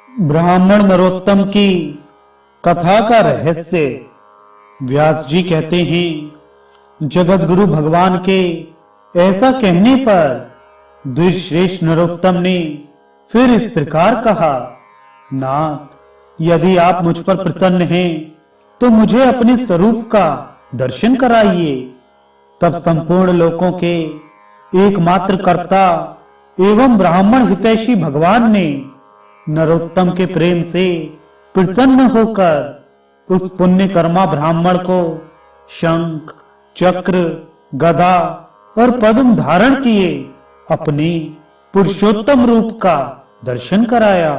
ब्राह्मण नरोत्तम की कथा का रहस्य। व्यास जी कहते हैं, जगत गुरु भगवान के ऐसा कहने पर द्विश्रेष्ठ नरोत्तम ने फिर इस प्रकार कहा, नाथ, यदि आप मुझ पर प्रसन्न हैं तो मुझे अपने स्वरूप का दर्शन कराइए। तब संपूर्ण लोकों के एकमात्र कर्ता एवं ब्राह्मण हितैषी भगवान ने नरोत्तम के प्रेम से प्रसन्न होकर उस पुण्य कर्मा ब्राह्मण को शंख, चक्र, गदा और पद्म धारण किए अपने पुरुषोत्तम रूप का दर्शन कराया।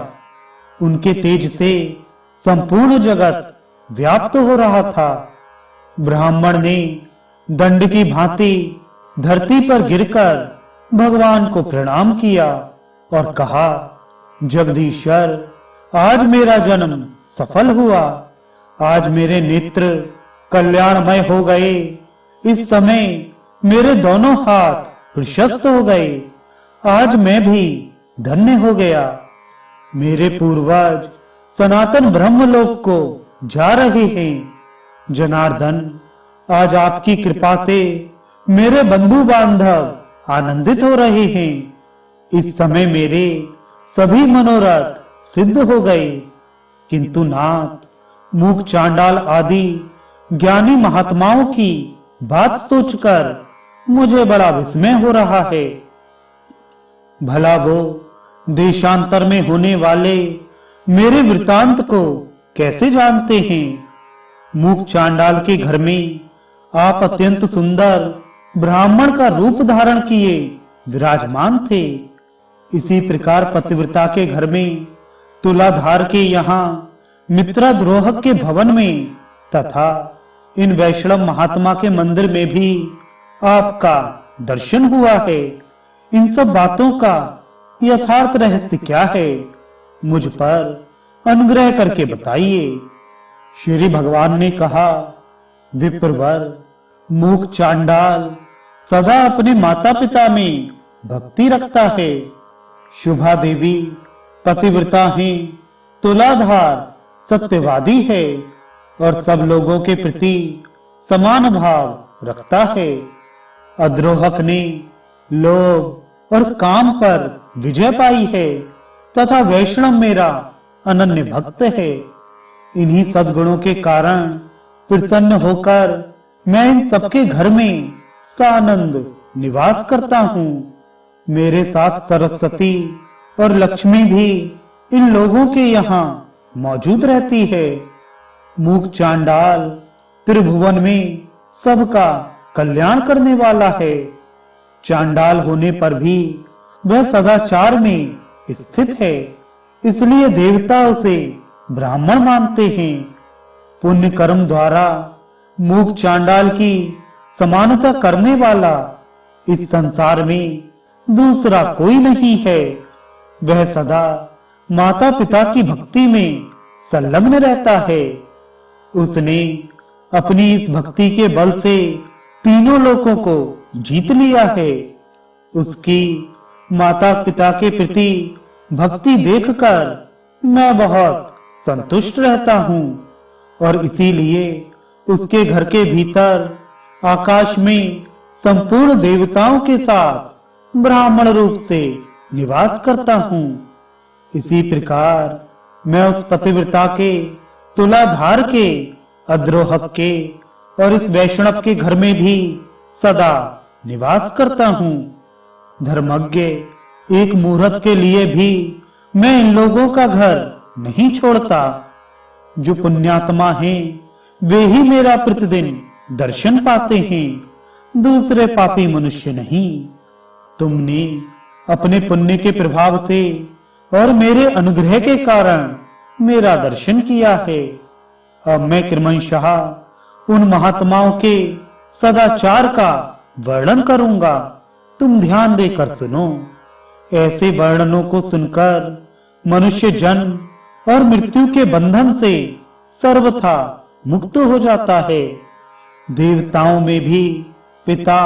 उनके तेज से संपूर्ण जगत व्याप्त हो रहा था। ब्राह्मण ने दंड की भांति धरती पर गिरकर भगवान को प्रणाम किया और कहा, जगदीश्वर, आज मेरा जन्म सफल हुआ। आज मेरे नेत्र कल्याणमय हो गए। इस समय मेरे दोनों हाथ प्रशस्त हो गए। आज मैं भी धन्य हो गया। मेरे पूर्वज सनातन ब्रह्मलोक को जा रहे हैं। जनार्दन, आज आपकी कृपा से मेरे बंधु बांधव आनंदित हो रहे हैं। इस समय मेरे सभी मनोरथ सिद्ध हो गए। किंतु नाथ, मूक चांडाल आदि ज्ञानी महात्माओं की बात सोचकर मुझे बड़ा विस्मय हो रहा है। भला वो देशांतर में होने वाले मेरे वृतांत को कैसे जानते हैं? मूक चांडाल के घर में आप अत्यंत सुंदर ब्राह्मण का रूप धारण किए विराजमान थे। इसी प्रकार पतिव्रता के घर में, तुलाधार के यहाँ मित्रद्रोह के भवन में तथा इन वैष्णव महात्मा के मंदिर में भी आपका दर्शन हुआ है। इन सब बातों का यथार्थ रहस्य क्या है? मुझ पर अनुग्रह करके बताइए। श्री भगवान ने कहा, विप्रवर, मूक चांडाल सदा अपने माता पिता में भक्ति रखता है। शुभा देवी पतिव्रता है। तुलाधार सत्यवादी है और सब लोगों के प्रति समान भाव रखता है। अद्रोहक ने लोभ और काम पर विजय पाई है तथा वैष्णव मेरा अनन्य भक्त है। इन्हीं सद्गुणों के कारण प्रसन्न होकर मैं इन सबके घर में सानंद निवास करता हूँ। मेरे साथ सरस्वती और लक्ष्मी भी इन लोगों के यहाँ मौजूद रहती है। मूक चांडाल त्रिभुवन में सबका कल्याण करने वाला है। चांडाल होने पर भी वह सदाचार में स्थित है, इसलिए देवता उसे ब्राह्मण मानते हैं। पुण्य कर्म द्वारा मूक चांडाल की समानता करने वाला इस संसार में दूसरा कोई नहीं है। वह सदा माता पिता की भक्ति में संलग्न रहता है। उसने अपनी इस भक्ति के बल से तीनों लोकों को जीत लिया है। उसकी माता पिता के प्रति भक्ति देखकर मैं बहुत संतुष्ट रहता हूँ और इसीलिए उसके घर के भीतर आकाश में संपूर्ण देवताओं के साथ ब्राह्मण रूप से निवास करता हूँ। इसी प्रकार मैं उस पतिव्रता के, तुलाधार के, अद्रोहक के और इस वैष्णव के घर में भी सदा निवास करता हूँ। धर्मज्ञ, एक मुहूर्त के लिए भी मैं इन लोगों का घर नहीं छोड़ता। जो पुण्यात्मा हैं, वे ही मेरा प्रतिदिन दर्शन पाते हैं, दूसरे पापी मनुष्य नहीं। तुमने अपने पुण्य के प्रभाव से और मेरे अनुग्रह के कारण मेरा दर्शन किया है। अब मैं क्रमशः उन महात्माओं के सदाचार का वर्णन करूंगा। तुम ध्यान देकर सुनो। ऐसे वर्णनों को सुनकर मनुष्य जन्म और मृत्यु के बंधन से सर्वथा मुक्त हो जाता है। देवताओं में भी पिता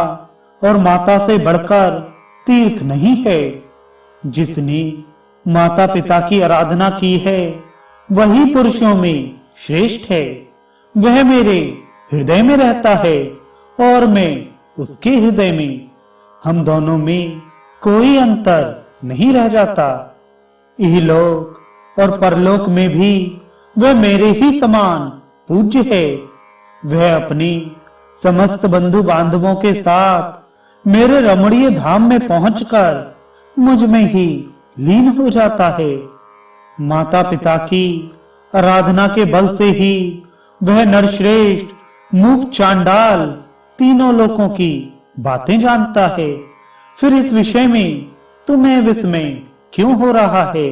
और माता से बढ़कर तीर्थ नहीं है। जिसने माता पिता की आराधना की है वही पुरुषों में श्रेष्ठ है। वह मेरे हृदय में रहता है और मैं उसके हृदय में। हम दोनों में कोई अंतर नहीं रह जाता। इहलोक और परलोक में भी वह मेरे ही समान पूज्य है। वह अपने समस्त बंधु बांधवों के साथ मेरे रमणीय धाम में पहुंचकर मुझ में ही लीन हो जाता है। माता पिता की आराधना के बल से ही वह नरश्रेष्ठ, मूक, चांडाल तीनों लोकों की बातें जानता है। फिर इस विषय में तुम्हें विस्मय क्यों हो रहा है?